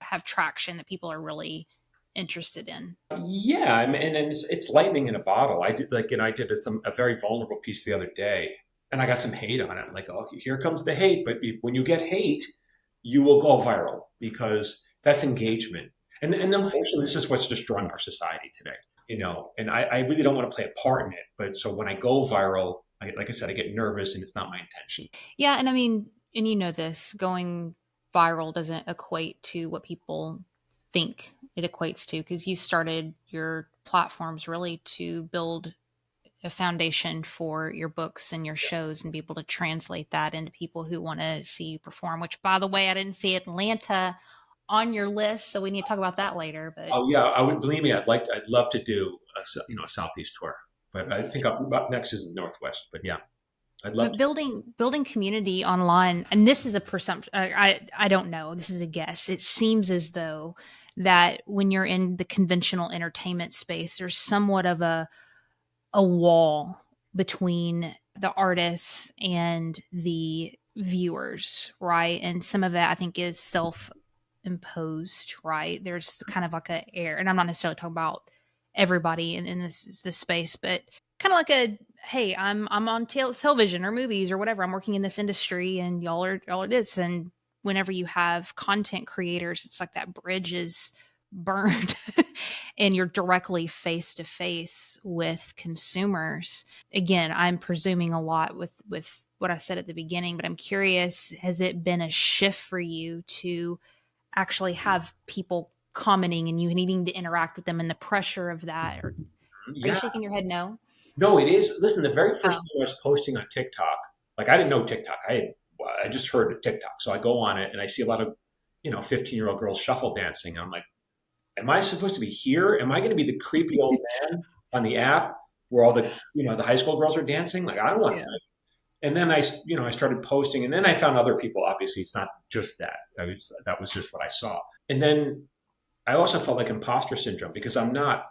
have traction that people are really interested in. Yeah, I mean, and it's lightning in a bottle. I did a very vulnerable piece the other day, and I got some hate on it. I'm like, oh, here comes the hate. But when you get hate, you will go viral because that's engagement. And unfortunately, this is what's destroying our society today. You know, and I really don't want to play a part in it. But so when I go viral, like I said, I get nervous, and it's not my intention. Yeah, and I mean, and you know this, going viral doesn't equate to what people think it equates to, because you started your platforms really to build a foundation for your books and your shows and be able to translate that into people who want to see you perform, which, by the way, I didn't see Atlanta on your list, so we need to talk about that later. But oh yeah, I would, believe me, I'd love to do a Southeast tour, but I think up next is the Northwest. But yeah, I'd love to. building community online, and this is a presumption. I don't know. This is a guess. It seems as though that when you're in the conventional entertainment space, there's somewhat of a wall between the artists and the viewers, right? And some of that I think is self-imposed, right? There's kind of like a air, and I'm not necessarily talking about everybody in this space, but kind of like a, hey, I'm on television or movies or whatever. I'm working in this industry, and y'all are this. And whenever you have content creators, it's like that bridge is burned and you're directly face to face with consumers. Again, I'm presuming a lot with what I said at the beginning, but I'm curious, has it been a shift for you to actually have people commenting and you needing to interact with them and the pressure of that? Or, are you shaking your head no? No, it is. Listen, the very first time I was posting on TikTok, like I didn't know TikTok. I just heard of TikTok. So I go on it and I see a lot of, 15-year-old girls shuffle dancing. And I'm like, am I supposed to be here? Am I going to be the creepy old man on the app where all the, the high school girls are dancing? Like, I don't want to. And then I started posting, and then I found other people. Obviously, it's not just that. That was just what I saw. And then I also felt like imposter syndrome because I'm not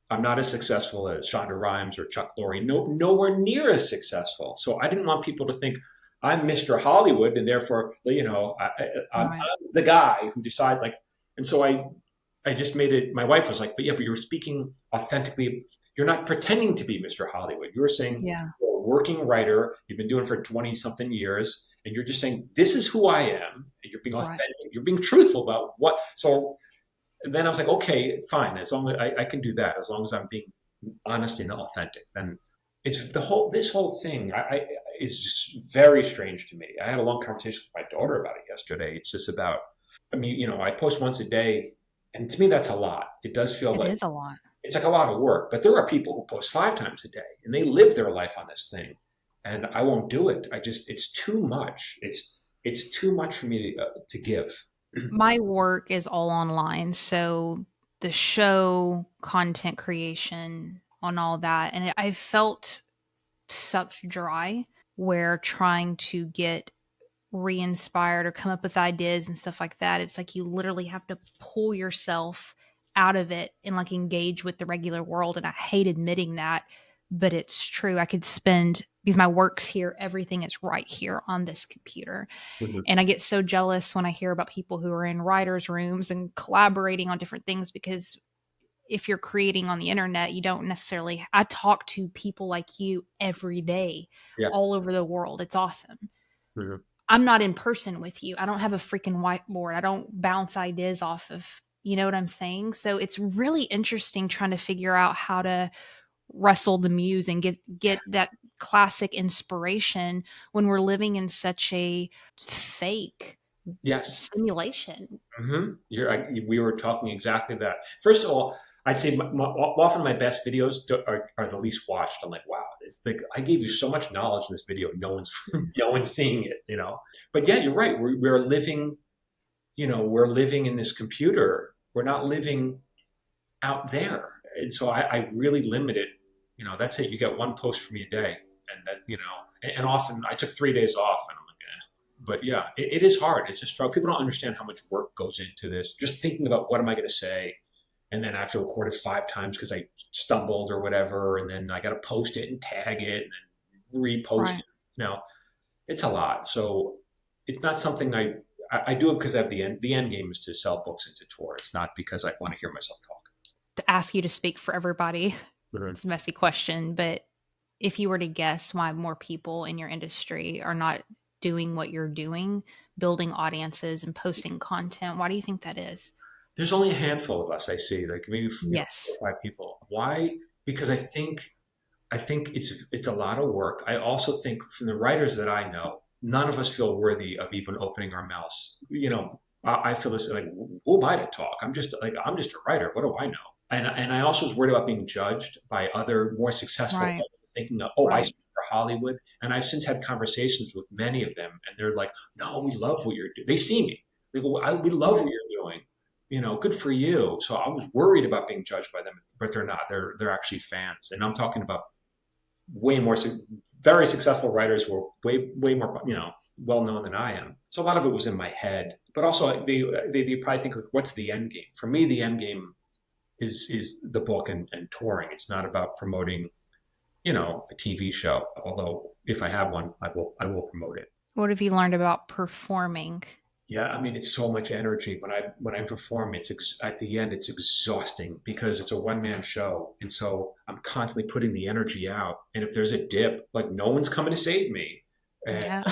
I'm not as successful as Shonda Rhimes or Chuck Lorre. Nowhere near as successful. So I didn't want people to think I'm Mr. Hollywood, and therefore, I'm Right. the guy who decides. Like, and so I just made it. My wife was like, but you're speaking authentically. You're not pretending to be Mr. Hollywood. You're saying Yeah. you're a working writer. You've been doing it for 20 something years, and you're just saying this is who I am. And you're being Right. authentic. You're being truthful about what. So then I was like, okay, fine. As long as I can do that, as long as I'm being honest and authentic, then it's this whole thing is just very strange to me. I had a long conversation with my daughter about it yesterday. It's just about, I mean, I post once a day, and to me, that's a lot. It does feel It like is a lot. it's like a lot of work, but there are people who post 5 times a day and they live their life on this thing. And I won't do it. It's too much. It's too much for me to give. My work is all online. So the show, content creation, on all that. And I felt sucked dry where trying to get re-inspired or come up with ideas and stuff like that, it's like you literally have to pull yourself out of it and like engage with the regular world. And I hate admitting that, but it's true. I could spend, because my work's here, everything is right here on this computer. Mhm. And I get so jealous when I hear about people who are in writers' rooms and collaborating on different things, because if you're creating on the internet, you don't necessarily, I talk to people like you every day, Yeah. all over the world. It's awesome. Mhm. I'm not in person with you. I don't have a freaking whiteboard. I don't bounce ideas off of, you know what I'm saying? So it's really interesting trying to figure out how to wrestle the muse and get that classic inspiration when we're living in such a fake Yes. simulation. We were talking exactly that. First of all, I'd say often my best videos are the least watched. I'm like, wow, it's like I gave you so much knowledge in this video. No one's no one's seeing it. But yeah, you're right. We're living, we're living in this computer. We're not living out there. And so I really limit it. That's it. You get one post from me a day, and and often I took 3 days off, and I'm like, but yeah, it is hard. It's a struggle. People don't understand how much work goes into this. Just thinking about what am I going to say, and then I have to record it 5 times because I stumbled or whatever, and then I got to post it and tag it and then repost Right. it. It's a lot. So it's not something I do it because I have the end game is to sell books and to tour. It's not because I want to hear myself talk. To ask you to speak for everybody, it's a messy question, but if you were to guess why more people in your industry are not doing what you're doing, building audiences and posting content, why do you think that is? There's only a handful of us I see, like maybe Yes. 5 people. Why? Because I think it's a lot of work. I also think from the writers that I know, none of us feel worthy of even opening our mouths. I feel this like, who am I to talk? I'm just a writer. What do I know? And I also was worried about being judged by other more successful Right. writers, thinking, oh, I Right. speak for Hollywood. And I've since had conversations with many of them, and they're like, no, we love what you're doing. They see me. They go, we love what you're doing. Good for you. So I was worried about being judged by them, but they're not. They're actually fans, and I'm talking about way more very successful writers who are way more well known than I am. So a lot of it was in my head, but also they probably think, what's the end game? For me, the end game is the book and touring. It's not about promoting a TV show. Although if I have one, I will promote it. What have you learned about performing? Yeah, I mean, it's so much energy when I perform. At the end, it's exhausting because it's a one-man show, and so I'm constantly putting the energy out. And if there's a dip, like no one's coming to save me. And Yeah.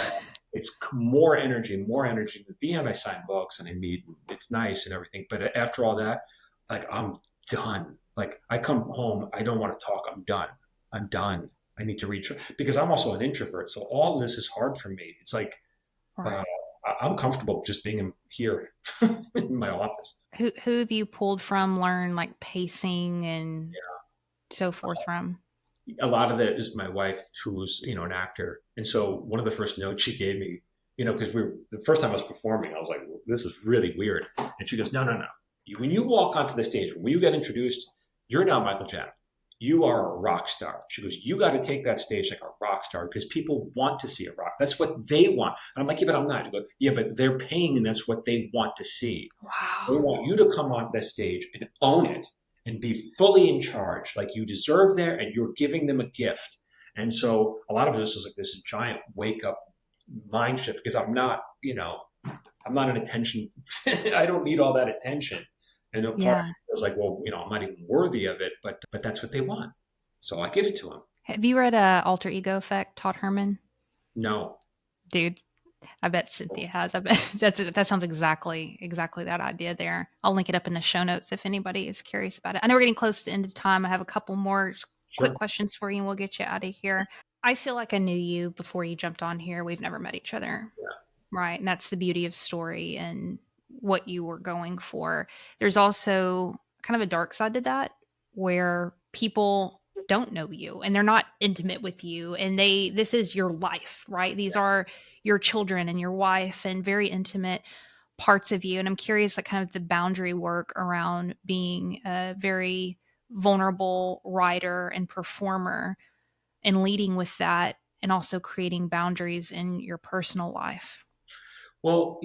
it's more energy, more energy. At the end, I sign books and I meet. It's nice and everything, but after all that, like I'm done. Like I come home, I don't want to talk. I'm done. I'm done. I need to reach because I'm also an introvert, so all this is hard for me. It's like. Right. I'm comfortable just being here in my office. Who have you pulled from, learned like pacing and so forth from? A lot of that is my wife, who was, an actor. And so one of the first notes she gave me, because the first time I was performing, I was like, this is really weird. And she goes, no, no, no. When you walk onto the stage, when you get introduced, you're now Michael Jackson. You are a rock star. She goes, you got to take that stage like a rock star because people want to see a rock. That's what they want. And I'm like, yeah, but I'm not. She goes, yeah, but they're paying and that's what they want to see. They Wow. want you to come on that stage and own it and be fully in charge. Like you deserve there and you're giving them a gift. And so a lot of this is like this giant wake up mind shift because I'm not, I'm not an attention. I don't need all that attention. And a part of Yeah. it was like, well, I'm not even worthy of it, but that's what they want. So I give it to them. Have you read Alter Ego Effect, Todd Herman? No. Dude, I bet Cynthia has. I bet that sounds exactly that idea there. I'll link it up in the show notes if anybody is curious about it. I know we're getting close to the end of time. I have a couple more quick Sure. questions for you and we'll get you out of here. I feel like I knew you before you jumped on here. We've never met each other. Yeah. Right. And that's the beauty of story and what you were going for. There's also kind of a dark side to that where people don't know you and they're not intimate with you and this is your life, right? These are your children and your wife and very intimate parts of you. And I'm curious, like kind of the boundary work around being a very vulnerable writer and performer and leading with that and also creating boundaries in your personal life. Well,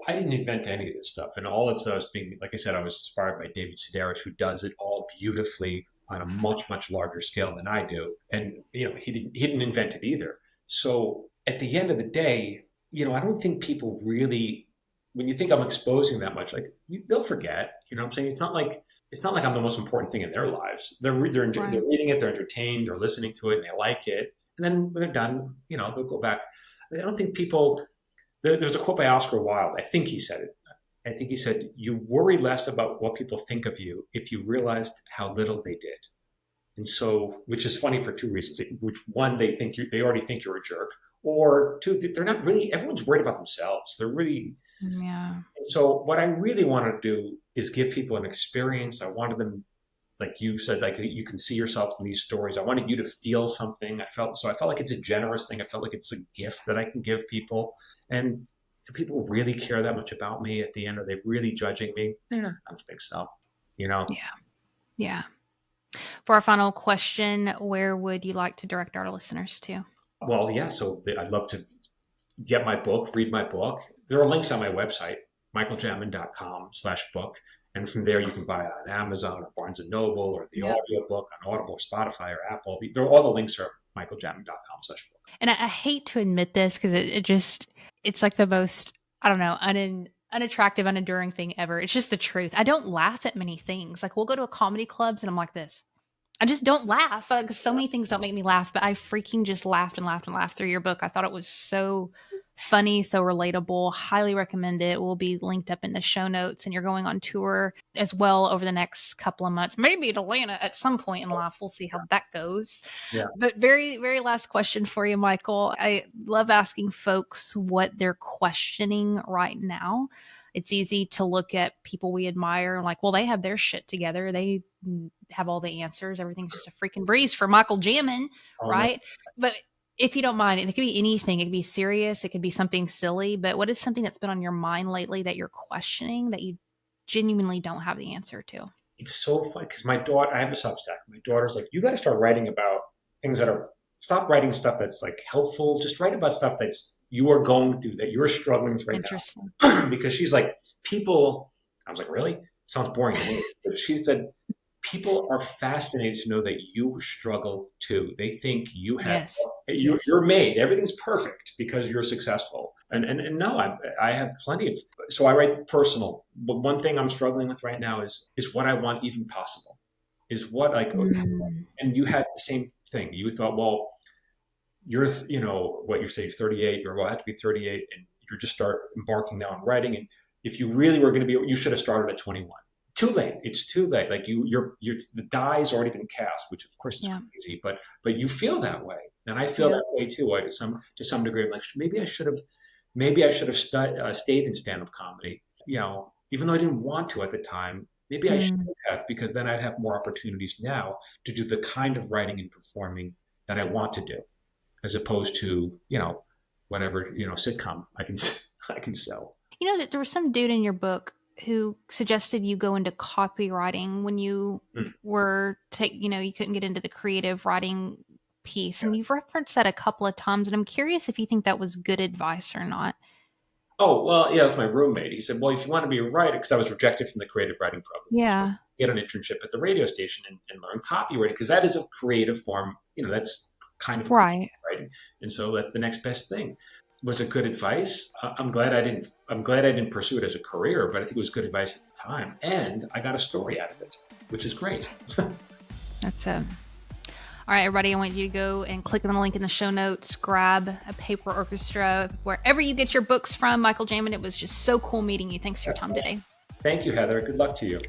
I didn't invent any of this stuff, and all of stuff being, like I said, I was inspired by David Sedaris, who does it all beautifully on a much, much larger scale than I do. And he didn't invent it either. So at the end of the day, I don't think people really, when you think I'm exposing that much, like they'll forget. You know what I'm saying? It's not like I'm the most important thing in their lives. They're reading it, they're entertained, they're listening to it, and they like it. And then when they're done, they'll go back. I don't think people. There's a quote by Oscar Wilde. I think he said it. I think he said, "You worry less about what people think of you if you realized how little they did." And so, which is funny for two reasons. Which one, they already think you're a jerk, or two, they're not really. Everyone's worried about themselves. They're really. Yeah. So what I really want to do is give people an experience. I wanted them, like you said, like you can see yourself in these stories. I wanted you to feel something. I felt like it's a generous thing. I felt like it's a gift that I can give people. And do people really care that much about me at the end? Are they really judging me? I don't think so. Yeah. Yeah. For our final question, where would you like to direct our listeners to? Well, yeah. So I'd love to get my book, read my book. There are links on my website, michaeljamin.com/book. And from there, you can buy it on Amazon or Barnes & Noble or the audiobook on Audible, Spotify, or Apple. All the links are michaeljamin.com/book. And I hate to admit this because it's like the most, I don't know, unattractive, unenduring thing ever. It's just the truth. I don't laugh at many things. Like we'll go to a comedy clubs and I'm like this. I just don't laugh. Like, so many things don't make me laugh, but I freaking just laughed and laughed and laughed through your book. I thought it was so funny, so relatable. Highly recommend it. It will be linked up in the show notes. And you're going on tour as well over the next couple of months, maybe to Atlanta at some point in life. We'll see how that goes. Yeah. But very, very last question for you, Michael. I love asking folks what they're questioning right now. It's easy to look at people we admire like, well, they have their shit together. They have all the answers. Everything's just a freaking breeze for Michael Jamin, right? No. But if you don't mind, and it could be anything. It could be serious. It could be something silly. But what is something that's been on your mind lately that you're questioning that you genuinely don't have the answer to? It's so fun because my daughter, I have a Substack. My daughter's like, you got to start writing about things that are, stop writing stuff that's like helpful. Just write about stuff that's you are going through, that you're struggling with right now. Because she's like, people, I was like, really? Sounds boring to me. But she said, people are fascinated to know that you struggle too. They think you have, you're made. Everything's perfect because you're successful. And no, I have plenty of, so I write personal. But one thing I'm struggling with right now is what I want even possible. Is what like, and you had the same thing. You thought, well, you're, what you say, 38, you're about to be 38, and you're just start embarking now on writing. And if you really were going to be, you should have started at 21. Too late. It's too late. Like you're the die's already been cast, which of course is crazy, but you feel that way, and I feel that way too. To some degree, I'm like, maybe I should have stayed in stand-up comedy. Even though I didn't want to at the time, maybe I should have, because then I'd have more opportunities now to do the kind of writing and performing that I want to do, as opposed to whatever sitcom I can sell. There was some dude in your book who suggested you go into copywriting when you were you couldn't get into the creative writing piece. And you've referenced that a couple of times. And I'm curious if you think that was good advice or not. Oh, well, yeah, that's my roommate. He said, well, if you want to be a writer, because I was rejected from the creative writing program. Yeah. get an internship at the radio station and learn copywriting, because that is a creative form. That's kind of Right. writing. And so that's the next best thing. Was it good advice? I'm glad I didn't pursue it as a career, but I think it was good advice at the time. And I got a story out of it, which is great. That's all right, everybody, I want you to go and click on the link in the show notes, grab a Paper Orchestra, wherever you get your books from. Michael Jamin, it was just so cool meeting you. Thanks for your time today. Thank you, Heather. Good luck to you.